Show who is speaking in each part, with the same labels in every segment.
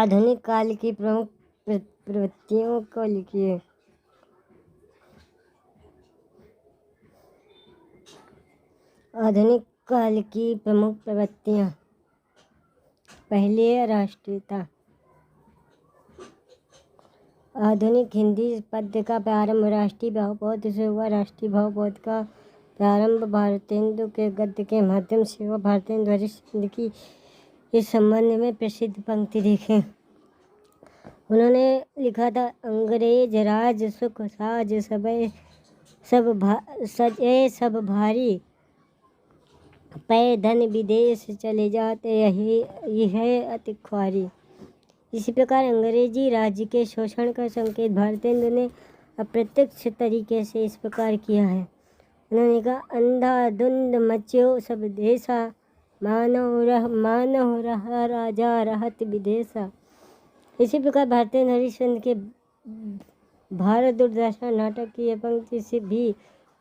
Speaker 1: आधुनिक काल की प्रमुख प्रवृत्तियों को लिखिए। आधुनिक काल की प्रमुख प्रवृत्तियाँ। पहली है राष्ट्रीयता। आधुनिक हिंदी पद्य का प्रारंभ राष्ट्रीय भावबोध से हुआ। राष्ट्रीय भावबोध का प्रारंभ भारतेंदु के गद्य के माध्यम से हुआ। भारतेंदु हरिश्चंद्र की इस संबंध में प्रसिद्ध पंक्ति देखें। उन्होंने लिखा था, अंग्रेज राज सुख साज सजे सब भारी, पै धन विदेश चले जाते यही अति ख्वारी। इसी प्रकार अंग्रेजी राज्य के शोषण का संकेत भारतेंदु ने अप्रत्यक्ष तरीके से इस प्रकार किया है। उन्होंने कहा, अंधाधुंध मच्यो सब देशा, मानव रहा राजा रहत विदेशा। इसी प्रकार भारतेंदु हरिश्चंद्र के भारत दुर्दशा नाटक की यह पंक्ति से भी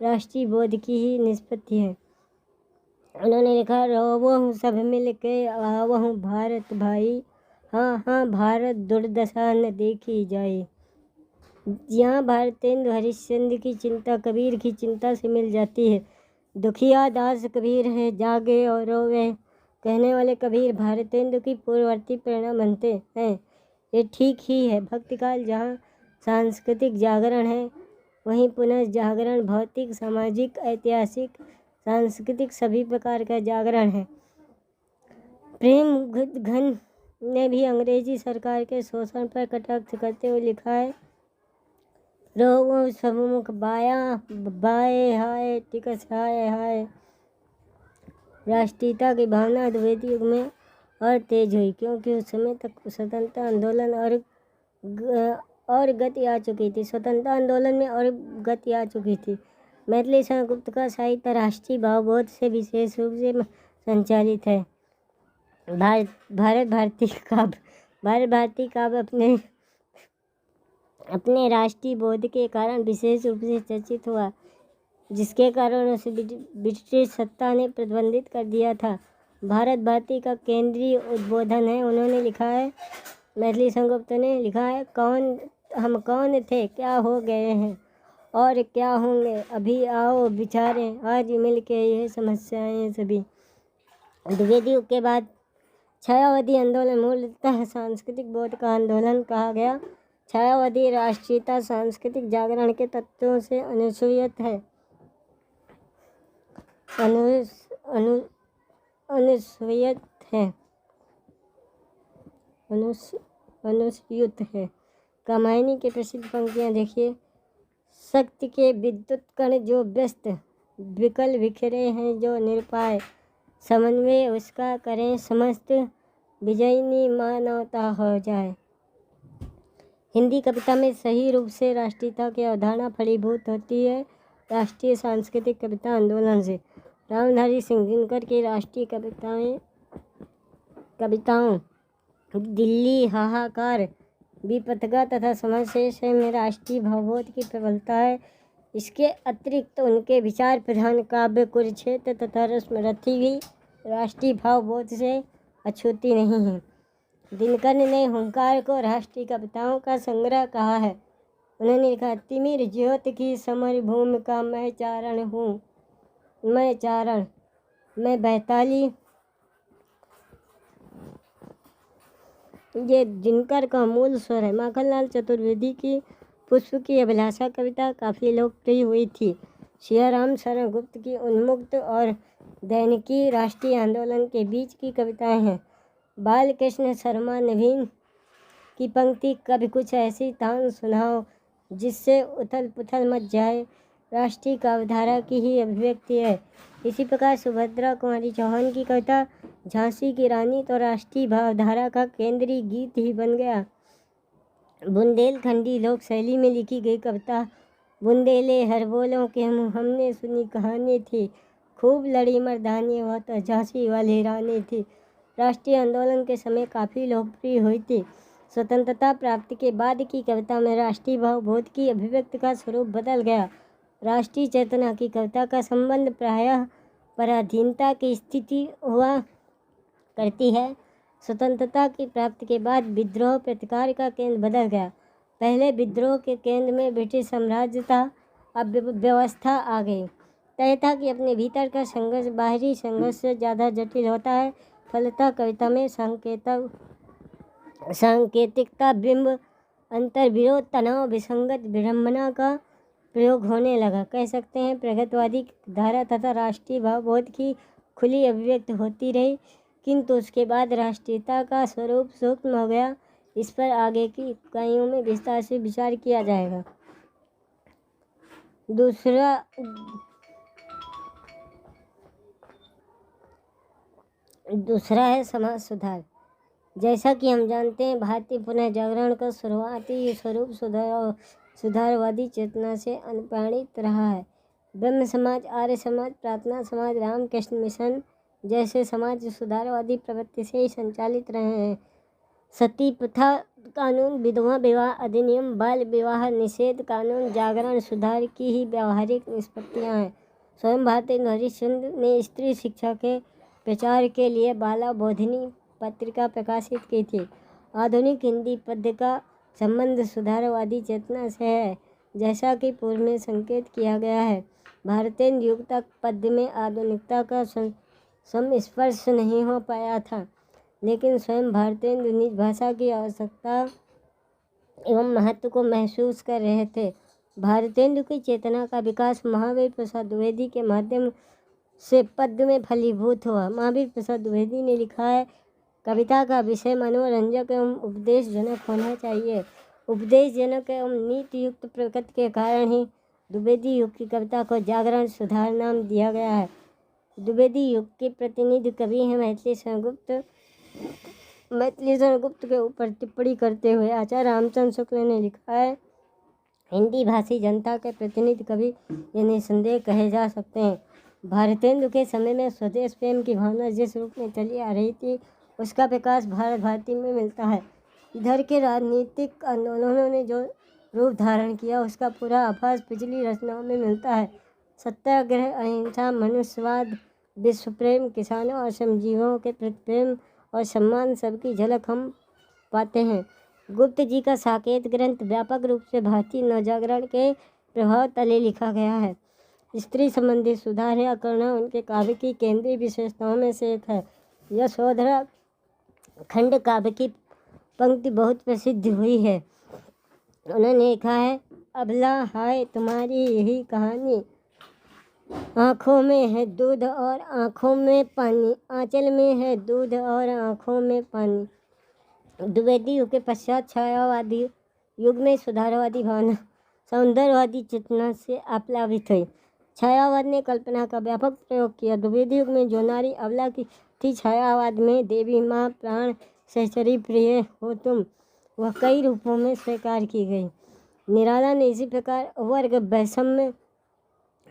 Speaker 1: राष्ट्रीय बोध की ही निष्पत्ति है। उन्होंने लिखा, रोवहु सब मिल के आवहु भारत भाई, हाँ हाँ भारत दुर्दशा न देखी जाए। यहाँ भारतेंदु हरिश्चंद्र की चिंता कबीर की चिंता से मिल जाती है। दुखिया दास कबीर है जागे और रोवे, कहने वाले कबीर भारतेंदु की पूर्ववर्ती प्रेरणा बनते हैं। ये ठीक ही है। भक्तिकाल जहाँ सांस्कृतिक जागरण है, वहीं पुनः जागरण भौतिक सामाजिक ऐतिहासिक सांस्कृतिक सभी प्रकार का जागरण है। प्रेम घन ने भी अंग्रेजी सरकार के शोषण पर कटाक्ष करते हुए लिखा है, रोवो सबमुख बाया बाए हाय टिकस हाय हाय। राष्ट्रीयता की भावना द्विवेदी युग में और तेज हुई, क्योंकि उस समय तक स्वतंत्रता आंदोलन और गति आ चुकी थी। स्वतंत्रता आंदोलन में और गति आ चुकी थी। मैथिली शरण गुप्त का साहित्य राष्ट्रीय भावबोध से विशेष रूप से संचालित है। भारत भारती काव्य अपने राष्ट्रीय बोध के कारण विशेष रूप से चर्चित हुआ, जिसके कारण उसे ब्रिटिश सत्ता ने प्रतिबंधित कर दिया था। भारत भारती का केंद्रीय उद्बोधन है। उन्होंने लिखा है, मैथिली शरण गुप्त ने लिखा है, हम कौन थे, क्या हो गए हैं और क्या होंगे, अभी आओ विचारें, आज मिल के यह समस्याएं सभी। द्विवेदी युग के बाद छायावादी आंदोलन मूलतः सांस्कृतिक बोध का आंदोलन कहा गया। छायावादी राष्ट्रीयता सांस्कृतिक जागरण के तत्वों से अनुसूयित है। अनुसूयित है। कामायनी के प्रसिद्ध पंक्तियाँ देखिए। शक्ति के विद्युत कण जो व्यस्त, विकल बिखरे हैं जो निरुपाय, समन्वय उसका करें समस्त, विजयनी मानवता हो जाए। हिंदी कविता में सही रूप से राष्ट्रीयता की अवधारणा फलीभूत होती है राष्ट्रीय सांस्कृतिक कविता आंदोलन से। रामधारी सिंह दिनकर की राष्ट्रीय कविताओं दिल्ली हाहाकार, विपथगा तथा समरशेष में राष्ट्रीय भावबोध की प्रबलता है। इसके अतिरिक्त उनके विचार प्रधान काव्य कुरुक्षेत्र तथा रश्मिरथी भी राष्ट्रीय भावबोध से अछूती नहीं है। दिनकर ने हुंकार को राष्ट्रीय कविताओं का संग्रह कहा है। उन्होंने लिखा, तिमिर ज्योति की समर भूमि का मैं चारण हूँ, मैं बैताली। ये दिनकर का मूल स्वर है। माखनलाल चतुर्वेदी की पुष्प की अभिलाषा कविता काफ़ी लोकप्रिय हुई थी। सियाराम शरण गुप्त की उन्मुक्त और दैनिकी राष्ट्रीय आंदोलन के बीच की कविताएं हैं। बालकृष्ण शर्मा नवीन की पंक्ति, कभी कुछ ऐसी तान सुनाओ जिससे उथल पुथल मच जाए, राष्ट्रीय काव्यधारा की ही अभिव्यक्ति है। इसी प्रकार सुभद्रा कुमारी चौहान की कविता झांसी की रानी तो राष्ट्रीय भावधारा का केंद्रीय गीत ही बन गया। बुंदेलखंडी लोक शैली में लिखी गई कविता बुंदेले हर बोलों के हमने सुनी कहानी थी, खूब लड़ी मर्दानी वह तो झांसी वाली रानी थी, राष्ट्रीय आंदोलन के समय काफ़ी लोकप्रिय हुई थी। स्वतंत्रता प्राप्ति के बाद की कविता में राष्ट्रीय भावबोध की अभिव्यक्ति का स्वरूप बदल गया। राष्ट्रीय चेतना की कविता का संबंध प्रायः पराधीनता की स्थिति हुआ करती है। स्वतंत्रता की प्राप्ति के बाद विद्रोह प्रतिकार का केंद्र बदल गया। पहले विद्रोह के केंद्र में ब्रिटिश साम्राज्य था, अब व्यवस्था आ गई। तय था कि अपने भीतर का संघर्ष बाहरी संघर्ष से ज़्यादा जटिल होता है। फलतः कविता में सांकेतिकता, बिंब, अंतर, विरोध, तनाव, विसंगत, विडंबना का प्रयोग होने लगा। कह सकते हैं प्रगतिवादी धारा तथा राष्ट्रीय भावबोध की खुली अभिव्यक्ति होती रही, किंतु उसके बाद राष्ट्रीयता का स्वरूप सूक्ष्म हो गया। इस पर आगे की इकाइयों में विस्तार से विचार किया जाएगा। दूसरा है समाज सुधार। जैसा कि हम जानते हैं, भारतीय पुनः जागरण का शुरुआती स्वरूप सुधारवादी चेतना से अनुप्राणित रहा है। ब्रह्म समाज, आर्य समाज, प्रार्थना समाज, रामकृष्ण मिशन जैसे समाज सुधारवादी प्रवृत्ति से ही संचालित रहे हैं। सती प्रथा कानून, विधवा विवाह अधिनियम, बाल विवाह निषेध कानून, जागरण सुधार की ही व्यावहारिक निष्पत्तियाँ हैं। स्वयं भारतेंदु हरिश्चंद्र ने स्त्री शिक्षा के प्रचार के लिए बाला बोधिनी पत्रिका प्रकाशित की थी। आधुनिक हिंदी पद्य का संबंध सुधारवादी चेतना से है, जैसा कि पूर्व में संकेत किया गया है। भारतेंदु युग तक पद्य में आधुनिकता का संस्पर्श नहीं हो पाया था, लेकिन स्वयं भारतेंदु निज भाषा की आवश्यकता एवं महत्व को महसूस कर रहे थे। भारतेंदु की चेतना का विकास महावीर प्रसाद द्विवेदी के माध्यम से पद्य में फलीभूत हुआ। महावीर प्रसाद द्विवेदी ने लिखा है, कविता का विषय मनोरंजक एवं उपदेशजनक होना चाहिए। उपदेशजनक एवं नीति युक्त प्रकृति के कारण ही द्विवेदी युग की कविता को जागरण सुधार नाम दिया गया है। द्विवेदी युग के प्रतिनिधि कवि हैं मैथिली शरण गुप्त के ऊपर टिप्पणी करते हुए आचार्य रामचंद्र शुक्ल ने लिखा है, हिंदी भाषी जनता के प्रतिनिधि कवि ये निसंदेह कहे जा सकते हैं। भारतेंदु के समय में स्वदेश प्रेम की भावना जिस रूप में चली आ रही थी, उसका विकास भारत भारती में मिलता है। इधर के राजनीतिक आंदोलनों ने जो रूप धारण किया, उसका पूरा आभास पिछली रचनाओं में मिलता है। सत्याग्रह, अहिंसा, मनुष्यवाद, विश्व प्रेम, किसानों और श्रमजीवियों के प्रति प्रेम और सम्मान सबकी झलक हम पाते हैं। गुप्त जी का साकेत ग्रंथ व्यापक रूप से भारतीय नवजागरण के प्रभाव तले लिखा गया है। स्त्री संबंधी सुधार या करुणा उनके काव्य की केंद्रीय विशेषताओं में से एक है। यशोधरा खंड काव्य की पंक्ति बहुत प्रसिद्ध हुई है। उन्होंने लिखा है, अबला हाय तुम्हारी यही कहानी, आँखों में है दूध और आँखों में पानी, आंचल में है दूध और आँखों में पानी। द्विवेदी युग के पश्चात छायावादी युग में सुधारवादी भावना सौंदर्यवादी चेतना से आप्लावित हुई। छायावाद ने कल्पना का व्यापक प्रयोग किया। द्विवेदी युग में जो नारी अबला की थी, छायावाद में देवी, माँ, प्राण, सहचरी, प्रिय हो तुम, वह कई रूपों में स्वीकार की गई। निराला ने इसी प्रकार वर्ग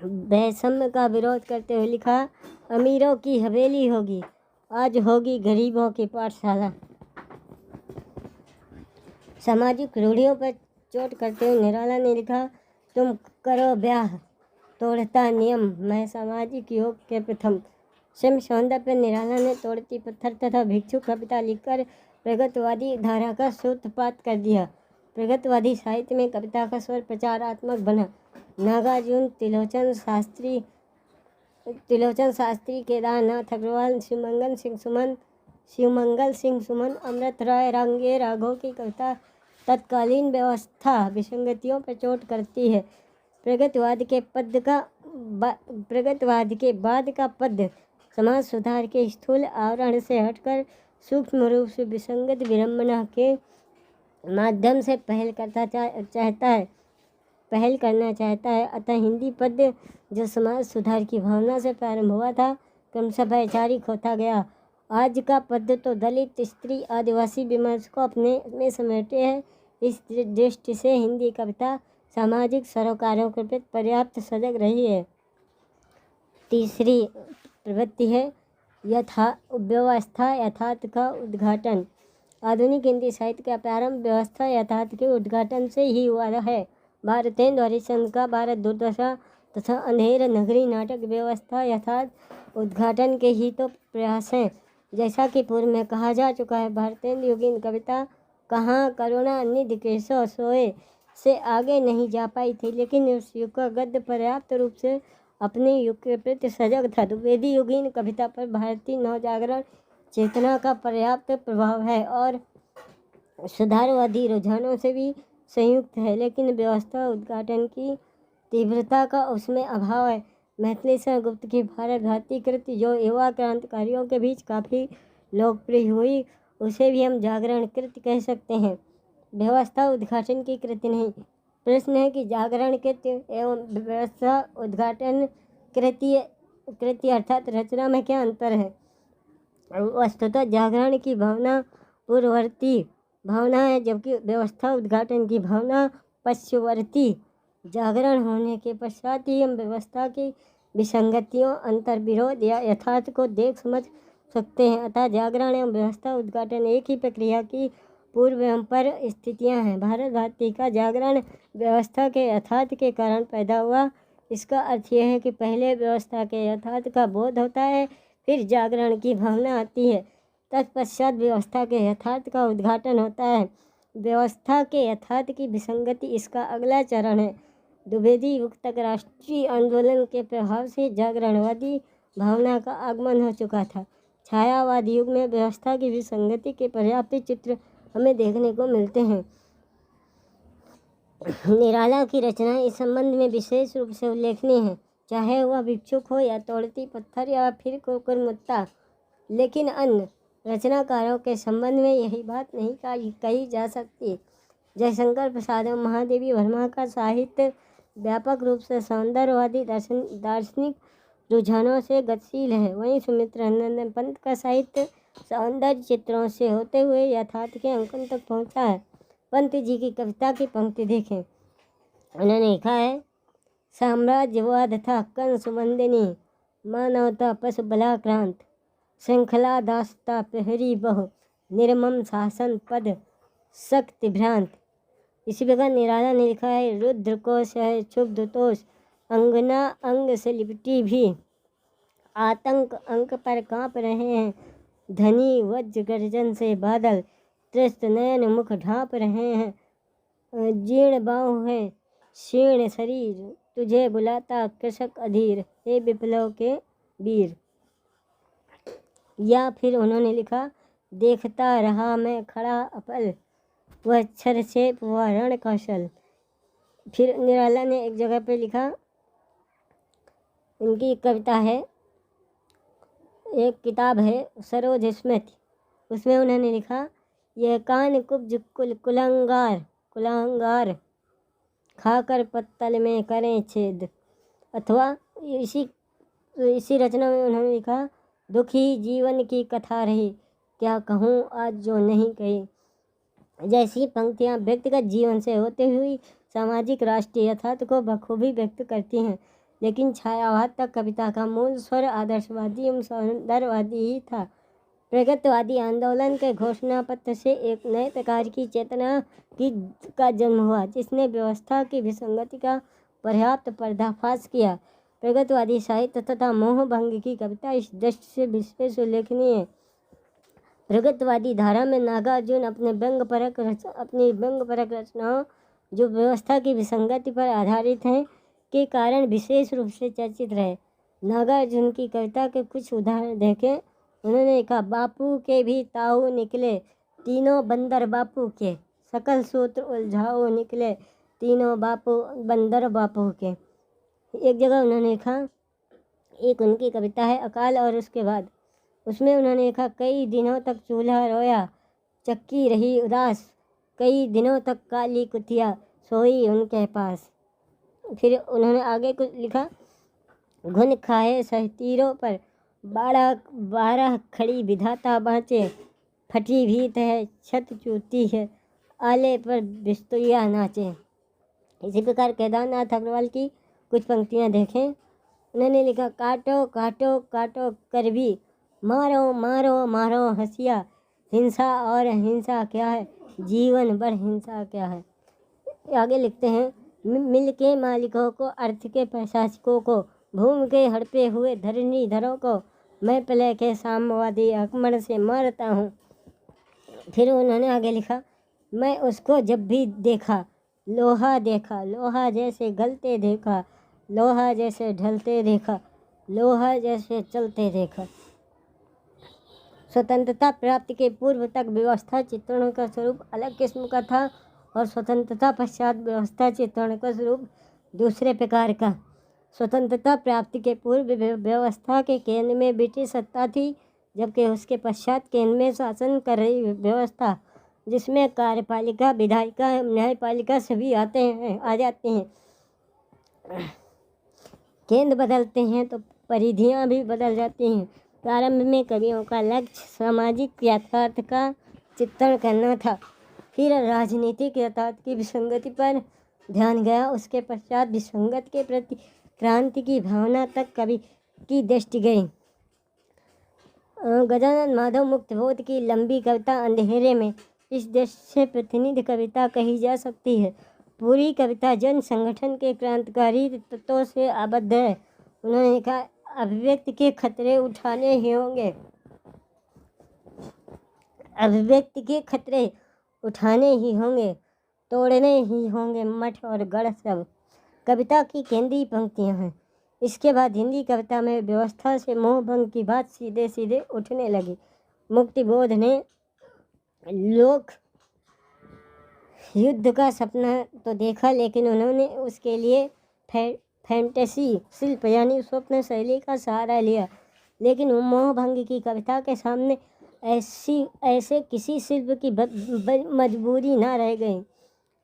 Speaker 1: वैषम्य का विरोध करते हुए लिखा, अमीरों की हवेली होगी, आज होगी गरीबों की पाठशाला। सामाजिक रूढ़ियों पर चोट करते हुए निराला ने लिखा, तुम करो ब्याह, तोड़ता नियम, मैं सामाजिक योग के प्रथम। श्रम सौंदर्य पर निराला ने तोड़ती पत्थर तथा भिक्षु कविता लिखकर प्रगतिवादी धारा का सूत्रपात कर दिया। प्रगतिवादी साहित्य में कविता का स्वर प्रचारात्मक बना। नागार्जुन, त्रिलोचन शास्त्री, केदारनाथ अग्रवाल, शिवमंगल सिंह सुमन, अमृत राय रांगे राघव की कविता तत्कालीन व्यवस्था विसंगतियों पर चोट करती है। प्रगतिवाद के बाद का पद्य समाज सुधार के स्थूल आवरण से हटकर सूक्ष्म रूप से विसंगत विडंबना के माध्यम से पहल करना चाहता है। अतः हिंदी पद्य जो समाज सुधार की भावना से प्रारंभ हुआ था, क्रमशः वैचारिक होता गया। आज का पद्य तो दलित, स्त्री, आदिवासी विमर्श को अपने में समेटे है। इस दृष्टि से हिंदी कविता सामाजिक सरोकारों के प्रति पर्याप्त सजग रही है। तीसरी प्रवृत्ति है व्यवस्था यथार्थ का उद्घाटन। आधुनिक हिंदी साहित्य का प्रारंभ व्यवस्था यथार्थ के उद्घाटन से ही हुआ है। भारतेंदु हरिश्चंद्र का भारत दुर्दशा तथा अंधेर नगरी नाटक व्यवस्था यथार्थ उद्घाटन के ही तो प्रयास हैं। जैसा कि पूर्व में कहा जा चुका है, भारतेंद्र योगिन कविता कहाँ करुणा निधि केशव सोए से आगे नहीं जा पाई थी, लेकिन उस युग का गद्य पर्याप्त रूप से अपने युग के प्रति सजग था। द्विवेदी योगिन कविता पर भारतीय नवजागरण चेतना का पर्याप्त प्रभाव है और सुधारवादी रुझानों से भी संयुक्त है, लेकिन व्यवस्था उद्घाटन की तीव्रता का उसमें अभाव है। मैथिली गुप्त की भारत भारती कृति, जो युवा क्रांतिकारियों के बीच काफ़ी लोकप्रिय हुई, उसे भी हम जागरण कृति कह सकते हैं, व्यवस्था उद्घाटन की कृति नहीं। प्रश्न है कि जागरण कृति एवं व्यवस्था उद्घाटन कृति अर्थात रचना में क्या अंतर है। वस्तुतः जागरण की भावना पूर्ववर्ती भावना है, जबकि व्यवस्था उद्घाटन की भावना पश्चवर्ती। जागरण होने के पश्चात ही हम व्यवस्था की विसंगतियों, अंतर विरोध या यथार्थ को देख समझ सकते हैं। अतः जागरण एवं व्यवस्था उद्घाटन एक ही प्रक्रिया की पूर्व एवं पर स्थितियाँ हैं। भारत भारती का जागरण व्यवस्था के यथार्थ के कारण पैदा हुआ। इसका अर्थ यह है कि पहले व्यवस्था के यथार्थ का बोध होता है, फिर जागरण की भावना आती है, तत्पश्चात व्यवस्था के यथार्थ का उद्घाटन होता है। व्यवस्था के यथार्थ की विसंगति इसका अगला चरण है। द्विवेदी युग तक राष्ट्रीय आंदोलन के प्रभाव से जागरणवादी भावना का आगमन हो चुका था। छायावाद युग में व्यवस्था की विसंगति के पर्याप्त चित्र हमें देखने को मिलते हैं। निराला की रचनाएं इस संबंध में विशेष रूप से उल्लेखनीय है, चाहे वह भिक्षुक हो या तोड़ती पत्थर या फिर कुकुरमुत्ता। लेकिन अन्य रचनाकारों के संबंध में यही बात नहीं कही जा सकती। जयशंकर प्रसाद एवं महादेवी वर्मा का साहित्य व्यापक रूप से सौंदर्यवादी दार्शनिक रुझानों से गतिशील है। वहीं सुमित्रा नंदन पंत का साहित्य सौंदर्य चित्रों से होते हुए यथार्थ के अंकन तक पहुंचा है। पंत जी की कविता की पंक्ति देखें। उन्होंने लिखा है, साम्राज्यवाद था कंस बंदिनी, मानवता पशु बलाक्रांत, श्रृंखला दासता प्रहरी बहु, निर्मम शासन पद शक्ति भ्रांत। इसी प्रकार निराला ने लिखा है, रुद्र कोश है क्षुब्ध तोष, अंगना अंग से लिपटी भी, आतंक अंक पर कांप रहे हैं, धनी वज्र गर्जन से बादल, त्रस्त नयन मुख ढांप रहे हैं, जीर्ण बाहु है क्षीण शरीर, तुझे बुलाता कृषक अधीर, हे विप्लव के वीर। या फिर उन्होंने लिखा, देखता रहा मैं खड़ा अपल, वह छरछेप वह रण कौशल। फिर निराला ने एक जगह पे लिखा, उनकी कविता है, एक किताब है सरोज स्मृति, उसमें उन्होंने लिखा, यह कान कुब्ज कुलांगार खाकर पत्तल में करें छेद। अथवा इसी रचना में उन्होंने लिखा, दुखी जीवन की कथा रही, क्या कहूँ आज जो नहीं कही। जैसी पंक्तियाँ व्यक्तिगत जीवन से होते हुई सामाजिक राष्ट्रीय यथार्थ को बखूबी व्यक्त करती हैं, लेकिन छायावाद तक कविता का मूल स्वर आदर्शवादी एवं सौंदर्यवादी ही था। प्रगतिवादी आंदोलन के घोषणा पत्र से एक नए प्रकार की चेतना का जन्म हुआ, जिसने व्यवस्था की विसंगति का पर्याप्त पर्दाफाश किया। प्रगतिवादी साहित्य तथा मोहभंग की कविता इस दृष्टि से विशेष उल्लेखनीय है। प्रगतिवादी धारा में नागार्जुन अपनी व्यंग्यपरक रचनाओं, जो व्यवस्था की विसंगति पर आधारित हैं, के कारण विशेष रूप से चर्चित रहे। नागार्जुन की कविता के कुछ उदाहरण देखें। उन्होंने कहा, बापू के भी ताऊ निकले, तीनों बंदर बापू के, सकल सूत्र उलझाओ निकले, तीनों बंदर बापू के। एक जगह उन्होंने लिखा, एक उनकी कविता है अकाल और उसके बाद, उसमें उन्होंने लिखा, कई दिनों तक चूल्हा रोया, चक्की रही उदास, कई दिनों तक काली कुतिया सोई उनके पास। फिर उन्होंने आगे कुछ लिखा, घुन खाए सहतीरों पर, 12 खड़ी विधाता बाँचे, फटी भीत है छत चूती है, आले पर बिस्तुरिया नाचे। इसी प्रकार केदारनाथ अग्रवाल की कुछ पंक्तियाँ देखें। उन्होंने लिखा, काटो काटो काटो कर भी, मारो मारो मारो हंसिया, हिंसा और हिंसा क्या है, जीवन भर हिंसा क्या है। आगे लिखते हैं, मिल के मालिकों को, अर्थ के प्रशासकों को, भूमि के हड़पे हुए धरणीधरों को, मैं प्रलय के साम्यवादी आक्रमण से मरता हूँ। फिर उन्होंने आगे लिखा, मैं उसको जब भी देखा लोहा जैसे गलते देखा, लोहा जैसे ढलते देखा, लोहा जैसे चलते देखा। स्वतंत्रता प्राप्ति के पूर्व तक व्यवस्था चित्रणों का स्वरूप अलग किस्म का था और स्वतंत्रता पश्चात व्यवस्था चित्रण का स्वरूप दूसरे प्रकार का। स्वतंत्रता प्राप्ति के पूर्व व्यवस्था के केंद्र में ब्रिटिश सत्ता थी, जबकि उसके पश्चात केंद्र में शासन कर रही व्यवस्था, जिसमें कार्यपालिका, विधायिका, न्यायपालिका सभी आ जाते हैं। केंद्र बदलते हैं तो परिधियाँ भी बदल जाती हैं। प्रारंभ में कवियों का लक्ष्य सामाजिक यथार्थ का चित्रण करना था, फिर राजनीतिक यथार्थ की विसंगति पर ध्यान गया। उसके पश्चात विसंगत के प्रति क्रांति की भावना तक कवि की दृष्टि गई। गजानन माधव मुक्तबोध की लंबी कविता अंधेरे में इस दृष्टि से प्रतिनिधि कविता कही जा सकती है। पूरी कविता जन संगठन के क्रांतिकारी तत्वों से आबद्ध है। उन्होंने कहा, अभिव्यक्ति के खतरे उठाने ही होंगे, अभिव्यक्ति के खतरे उठाने ही होंगे, तोड़ने ही होंगे मठ और गढ़ सब। कविता की केंद्रीय पंक्तियां हैं। इसके बाद हिंदी कविता में व्यवस्था से मोह भंग की बात सीधे सीधे उठने लगी। मुक्तिबोध ने लोक युद्ध का सपना तो देखा, लेकिन उन्होंने उसके लिए फैंटेसी शिल्प यानी स्वप्न शैली का सहारा लिया। लेकिन मोह भंग की कविता के सामने ऐसे किसी शिल्प की मजबूरी ना रह गई।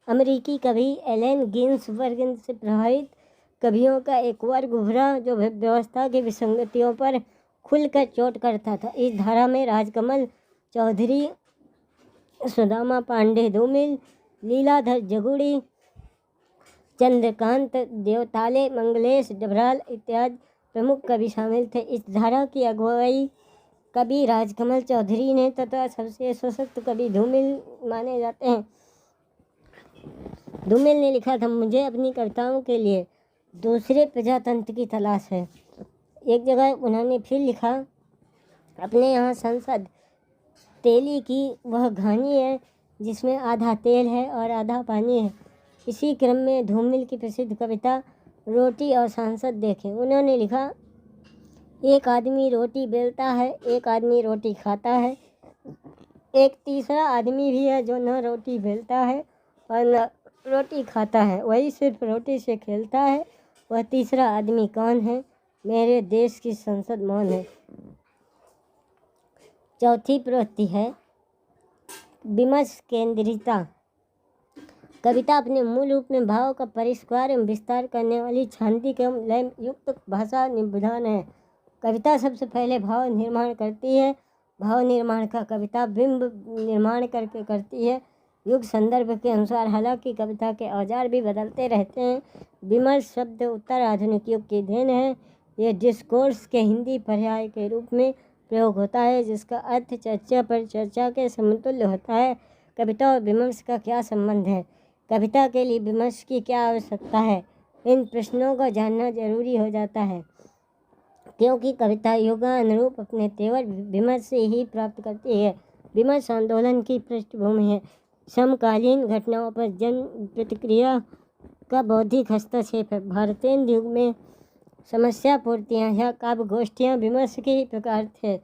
Speaker 1: अमेरिकी कवि एलन गिन्सबर्ग से प्रभावित कवियों का एक वर्ग उभरा जो व्यवस्था की विसंगतियों पर खुलकर चोट करता था। इस धारा में राजकमल चौधरी, सुदामा पांडे धूमिल, लीलाधर जगुड़ी, चंद्रकांत देवताले, मंगलेश डबराल इत्यादि प्रमुख कवि शामिल थे। इस धारा की अगुवाई कवि राजकमल चौधरी ने तथा सबसे सशक्त कवि धूमिल माने जाते हैं। धूमिल ने लिखा था, मुझे अपनी कविताओं के लिए दूसरे प्रजातंत्र की तलाश है। एक जगह उन्होंने फिर लिखा, अपने यहाँ संसद तेली की वह घानी है जिसमें आधा तेल है और आधा पानी है। इसी क्रम में धूमिल की प्रसिद्ध कविता रोटी और सांसद देखें। उन्होंने लिखा, एक आदमी रोटी बेलता है, एक आदमी रोटी खाता है, एक तीसरा आदमी भी है जो न रोटी बेलता है और न रोटी खाता है, वही सिर्फ रोटी से खेलता है। वह तीसरा आदमी कौन है? मेरे देश की संसद मौन है। चौथी प्रवृत्ति है विमर्श केंद्रिता। कविता अपने मूल रूप में भाव का परिष्कार एवं विस्तार करने वाली शांति एवं लय युक्त भाषा निविधान है। कविता सबसे पहले भाव निर्माण करती है। भाव निर्माण का कविता बिंब निर्माण करके करती है। युग संदर्भ के अनुसार हालांकि कविता के औजार भी बदलते रहते हैं। विमर्श शब्द उत्तर आधुनिक युग की देन है। यह डिस्कोर्स के हिंदी पर्याय के रूप में प्रयोग होता है, जिसका अर्थ चर्चा पर चर्चा के समतुल्य होता है। कविता और विमर्श का क्या संबंध है? कविता के लिए विमर्श की क्या आवश्यकता है? इन प्रश्नों को जानना जरूरी हो जाता है, क्योंकि कविता युगानुरूप अपने तेवर विमर्श से ही प्राप्त करती है। विमर्श आंदोलन की पृष्ठभूमि है। समकालीन घटनाओं पर जन प्रतिक्रिया का बौद्धिक हस्तक्षेप है। भारतीय युग में समस्या पूर्तियाँ या काव्य गोष्ठियाँ विमर्श के ही प्रकार थे।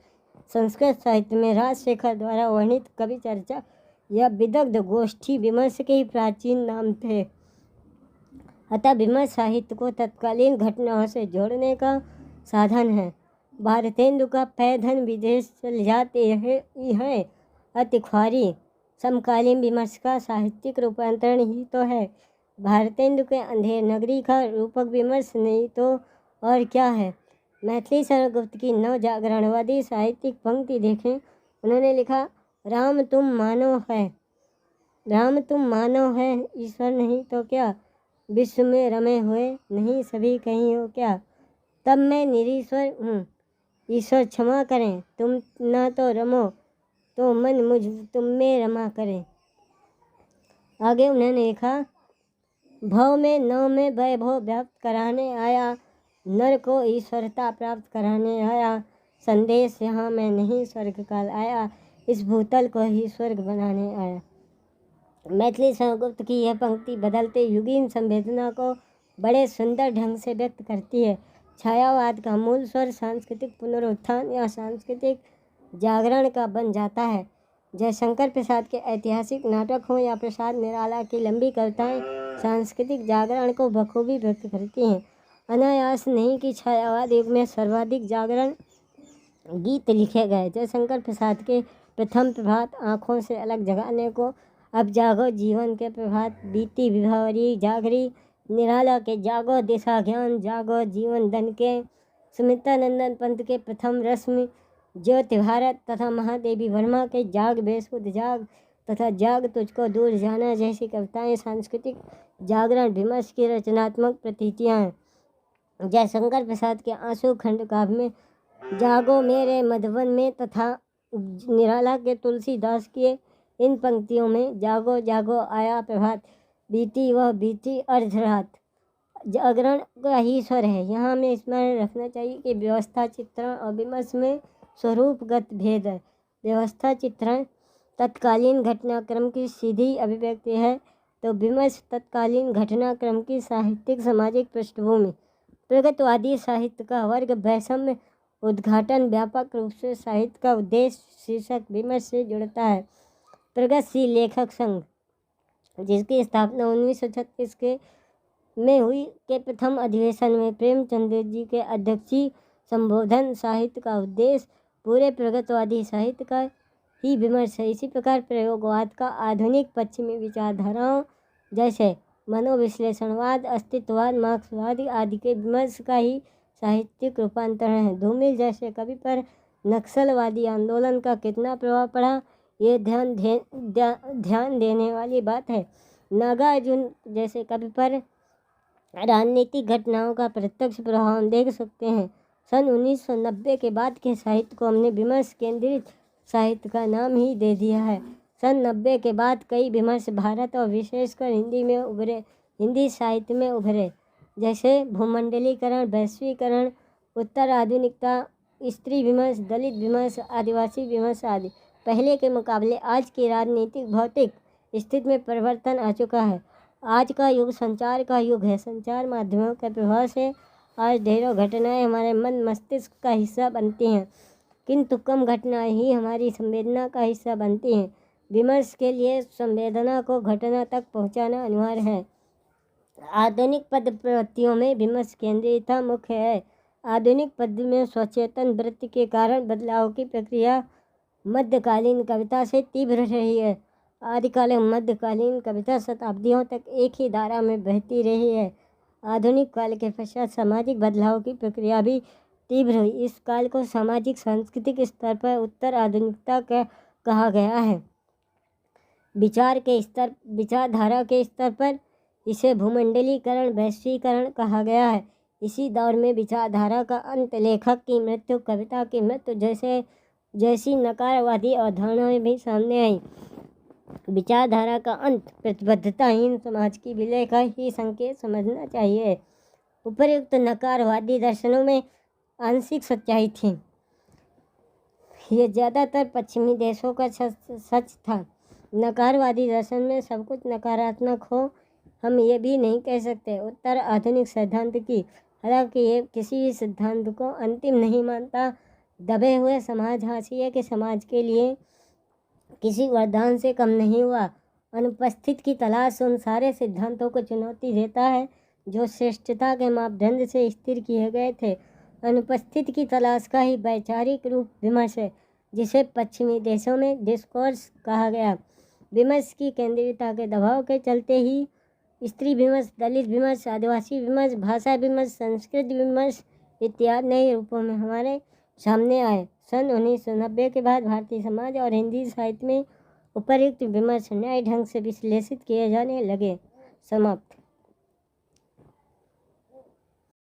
Speaker 1: संस्कृत साहित्य में राजशेखर द्वारा वर्णित कवि चर्चा या विदग्ध गोष्ठी विमर्श के ही प्राचीन नाम थे। अतः विमर्श साहित्य को तत्कालीन घटनाओं से जोड़ने का साधन है। भारतेंदु का पैधन विदेश चल जाते हैं अति ख्वारी समकालीन विमर्श का साहित्यिक रूपांतरण ही तो है। भारतेंदु के अंधेर नगरी का रूपक विमर्श नहीं तो और क्या है। मैथिली शरण की नव जागरणवादी साहित्यिक पंक्ति देखें। उन्होंने लिखा, राम तुम मानो है, राम तुम मानो है, ईश्वर नहीं तो क्या, विश्व में रमे हुए नहीं सभी कहीं हो क्या। तब मैं निरीश्वर हूँ, ईश्वर क्षमा करें, तुम ना तो रमो तो मन मुझ तुम में रमा करें। आगे उन्होंने लिखा, भव में नव में वैभव व्याप्त कराने आया, नर को ईश्वरता प्राप्त कराने आया। संदेश यहाँ मैं नहीं स्वर्ग काल आया, इस भूतल को ही स्वर्ग बनाने आया। मैथिली संस्कृत की यह पंक्ति बदलते युगीन संवेदना को बड़े सुंदर ढंग से व्यक्त करती है। छायावाद का मूल स्वर सांस्कृतिक पुनरुत्थान या सांस्कृतिक जागरण का बन जाता है। जयशंकर प्रसाद के ऐतिहासिक नाटक हों या प्रसाद निराला की लंबी कविताएं सांस्कृतिक जागरण को बखूबी व्यक्त करती हैं। अनायास नहीं कि छायावाद युग में सर्वाधिक जागरण गीत लिखे गए। जयशंकर प्रसाद के प्रथम प्रभात आँखों से अलग जगाने को, अब जागो जीवन के प्रभात, बीती विभावरी जागरी, निराला के जागो दिशा ज्ञान, जागो जीवन दन के, सुमित्रानंदन पंत के प्रथम रश्मि, ज्योति भारत तथा महादेवी वर्मा के जाग बेसुध जाग तथा जाग तुझको दूर जाना जैसी कविताएं सांस्कृतिक जागरण विमर्श की रचनात्मक प्रतीतियाँ हैं। जयशंकर प्रसाद के आंसू खंड काव्य में जागो मेरे मधुबन में तथा निराला के तुलसीदास के इन पंक्तियों में जागो जागो आया प्रभात, बीती वह बीती अर्धरात, जागरण का ही स्वर है। यहाँ हमें स्मरण रखना चाहिए कि व्यवस्था चित्रण और विमर्श में स्वरूपगत भेद है। व्यवस्था चित्रण तत्कालीन घटनाक्रम की सीधी अभिव्यक्ति है, तो विमर्श तत्कालीन घटनाक्रम की साहित्यिक सामाजिक पृष्ठभूमि। प्रगतवादी साहित्य का वर्ग वैषम्य उद्घाटन व्यापक रूप से साहित्य का उद्देश्य शीर्षक विमर्श से जुड़ता है। प्रगतिशील लेखक संघ, जिसकी स्थापना 1936 में हुई के प्रथम अधिवेशन में प्रेमचंद जी के अध्यक्षीय संबोधन साहित्य का उद्देश्य पूरे प्रगतवादी साहित्य का ही विमर्श है। इसी प्रकार प्रयोगवाद का आधुनिक पश्चिमी विचारधाराओं जैसे मनोविश्लेषणवाद, अस्तित्ववाद, मार्क्सवाद आदि के विमर्श का ही साहित्यिक रूपांतरण है। धूमिल जैसे कवि पर नक्सलवादी आंदोलन का कितना प्रभाव पड़ा, ये ध्यान देने वाली बात है। नागार्जुन जैसे कवि पर राजनीतिक घटनाओं का प्रत्यक्ष प्रभाव हम देख सकते हैं। सन 1990 के बाद के साहित्य को हमने विमर्श केंद्रित साहित्य का नाम ही दे दिया है। सन 90 के बाद कई विमर्श भारत और विशेषकर हिंदी साहित्य में उभरे, जैसे भूमंडलीकरण, वैश्वीकरण, उत्तर आधुनिकता, स्त्री विमर्श, दलित विमर्श, आदिवासी विमर्श आदि। पहले के मुकाबले आज की राजनीतिक भौतिक स्थिति में परिवर्तन आ चुका है। आज का युग संचार का युग है। संचार माध्यमों के प्रभाव से आज ढेरों घटनाएं हमारे मन मस्तिष्क का हिस्सा बनती हैं, किंतु कम घटनाएं ही हमारी संवेदना का हिस्सा बनती हैं। विमर्श के लिए संवेदना को घटना तक पहुंचाना अनिवार्य है। आधुनिक पद प्रवृत्तियों में विमर्श केंद्रितता मुख्य है। आधुनिक पद में स्वचेतन वृत्ति के कारण बदलाव की प्रक्रिया मध्यकालीन कविता से तीव्र रही है। आदिकालीन मध्यकालीन कविता शताब्दियों तक एक ही धारा में बहती रही है। आधुनिक काल के पश्चात सामाजिक बदलाव की प्रक्रिया भी तीव्र हुई। इस काल को सामाजिक सांस्कृतिक स्तर पर उत्तर आधुनिकता कहा गया है। विचारधारा के स्तर पर इसे भूमंडलीकरण, वैश्वीकरण कहा गया है। इसी दौर में विचारधारा का अंत, लेखक की मृत्यु, कविता की मृत्यु जैसी नकारवादी अवधारणाएं भी सामने आई। विचारधारा का अंत प्रतिबद्धताहीन समाज की विलय का ही संकेत समझना चाहिए। उपर्युक्त नकारवादी दर्शनों में आंशिक सच्चाई थी। ये ज़्यादातर पश्चिमी देशों का सच था। नकारवादी दर्शन में सब कुछ नकारात्मक हो, हम ये भी नहीं कह सकते। उत्तर आधुनिक सिद्धांत की, हालांकि ये किसी भी सिद्धांत को अंतिम नहीं मानता। दबे हुए समाज हाशिए के समाज के लिए किसी वरदान से कम नहीं हुआ। अनुपस्थित की तलाश उन सारे सिद्धांतों को चुनौती देता है जो श्रेष्ठता के मापदंड से स्थिर किए गए थे। अनुपस्थित की तलाश का ही वैचारिक रूप विमर्श है, जिसे पश्चिमी देशों में डिस्कोर्स कहा गया। विमर्श की केंद्रीयता के दबाव के चलते ही स्त्री विमर्श, दलित विमर्श, आदिवासी विमर्श, भाषा विमर्श, संस्कृत विमर्श इत्यादि नए रूपों में हमारे सामने आए। सन 1990 के बाद भारतीय समाज और हिंदी साहित्य में उपर्युक्त विमर्श नए ढंग से विश्लेषित किए जाने लगे। समाप्त।